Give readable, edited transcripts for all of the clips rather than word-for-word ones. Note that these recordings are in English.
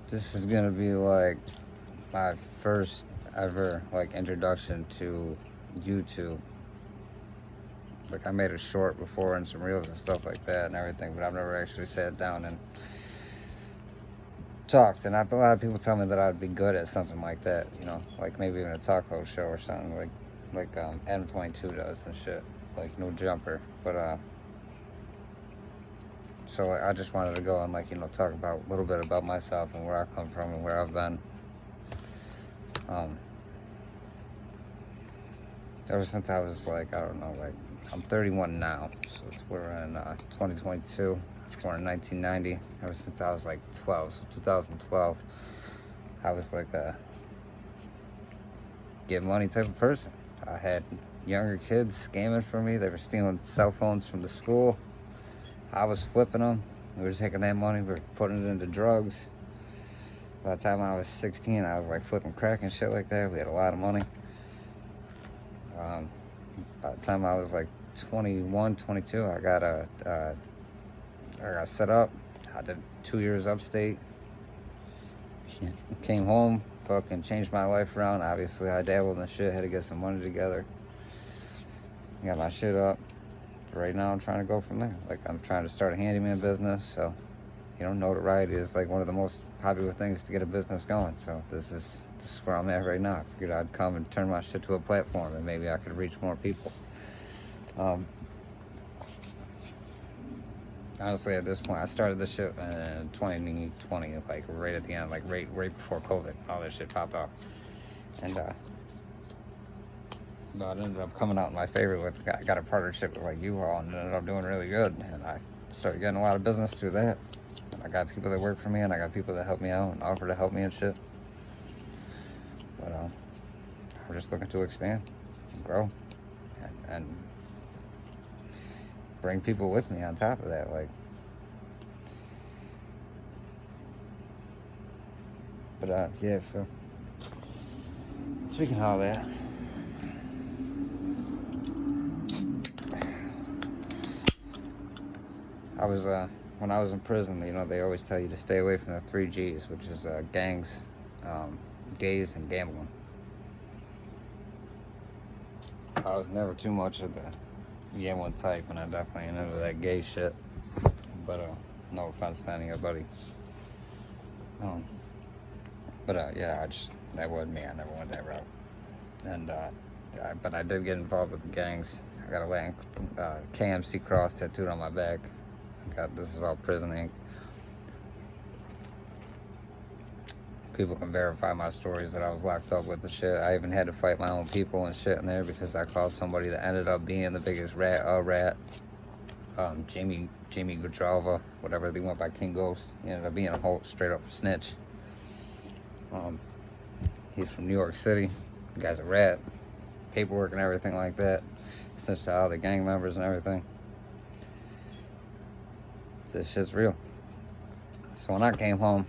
This is gonna be like my first ever like introduction to YouTube. Like I made a short before and some reels and stuff like that and everything, but I've never actually sat down and talked. And a lot of people tell me that I'd be good at something like that, you know, like maybe even a taco show or something like Adam 22 does and shit, like No Jumper. But so I just wanted to go and like, you know, talk about a little bit about myself and where I come from and where I've been. Ever since I was like, I don't know, like I'm 31 now, so we're in 2022, born in 1990. Ever since I was like 12, so 2012, I was like a get money type of person. I had younger kids scamming for me. They were stealing cell phones from the school. I was flipping them. We were taking that money, we were putting it into drugs. By the time I was 16, I was like flipping crack and shit like that. We had a lot of money. By the time I was like 21, 22, I got set up. I did 2 years upstate. Came home, fucking changed my life around. Obviously, I dabbled in the shit, had to get some money together. Got my shit up. Right now, I'm trying to go from there. Like, I'm trying to start a handyman business, so, you know, notoriety is like one of the most popular things to get a business going. So this is where I'm at right now. I figured I'd come and turn my shit to a platform and maybe I could reach more people. Honestly, at this point, I started this shit in 2020, like right at the end, like right before COVID, all this shit popped off. And but it ended up coming out in my favor. I got a partnership with like U-Haul and it ended up doing really good. And I started getting a lot of business through that. And I got people that work for me and I got people that help me out and offer to help me and shit. But we're just looking to expand and grow and bring people with me on top of that. Like, but yeah, so speaking of all that, I was when I was in prison, you know, they always tell you to stay away from the 3 G's, which is gangs, gays, and gambling. I was never too much of the gambling type, and I definitely ain't into that gay shit. But no offense to anybody. Yeah, that wasn't me. I never went that route. And but I did get involved with the gangs. I got a KMC cross tattooed on my back. This is all prison ink. People can verify my stories that I was locked up with the shit. I even had to fight my own people and shit in there because I called somebody that ended up being the biggest rat. Jamie Gujalva, whatever, they went by King Ghost. He ended up being a whole straight up snitch. He's from New York City. The guy's a rat. Paperwork and everything like that. Snitched to all the gang members and everything. This shit's real. So when I came home,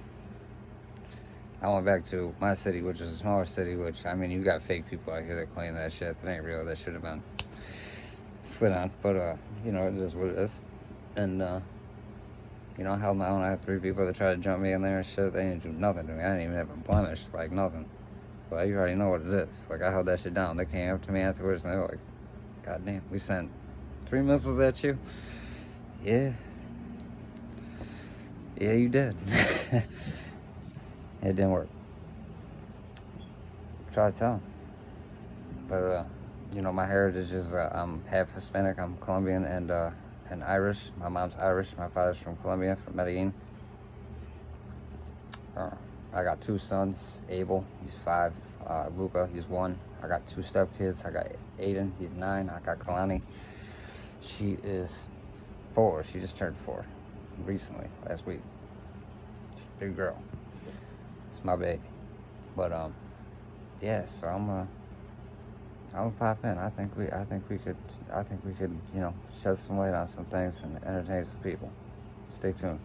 I went back to my city, which is a smaller city, which, I mean, you got fake people out here that claim that shit. That ain't real. That should have been slid on. But, you know, it is what it is. And, you know, I held my own. I had 3 people that tried to jump me in there and shit. They didn't do nothing to me. I didn't even have a blemish, like nothing. But you already know what it is. Like, I held that shit down. They came up to me afterwards and they were like, God damn, we sent 3 missiles at you? Yeah. Yeah, you did. It didn't work. Try to tell them. But, you know, my heritage is I'm half Hispanic. I'm Colombian and Irish. My mom's Irish. My father's from Colombia, from Medellin. I got 2 sons. Abel, he's 5. Luca, he's 1. I got 2 stepkids. I got Aiden, he's 9. I got Kalani. She is 4. She just turned 4 recently, last week. She's a big girl. It's my baby. But yeah, so I'm gonna pop in. I think we could, you know, shed some light on some things and entertain some people. Stay tuned.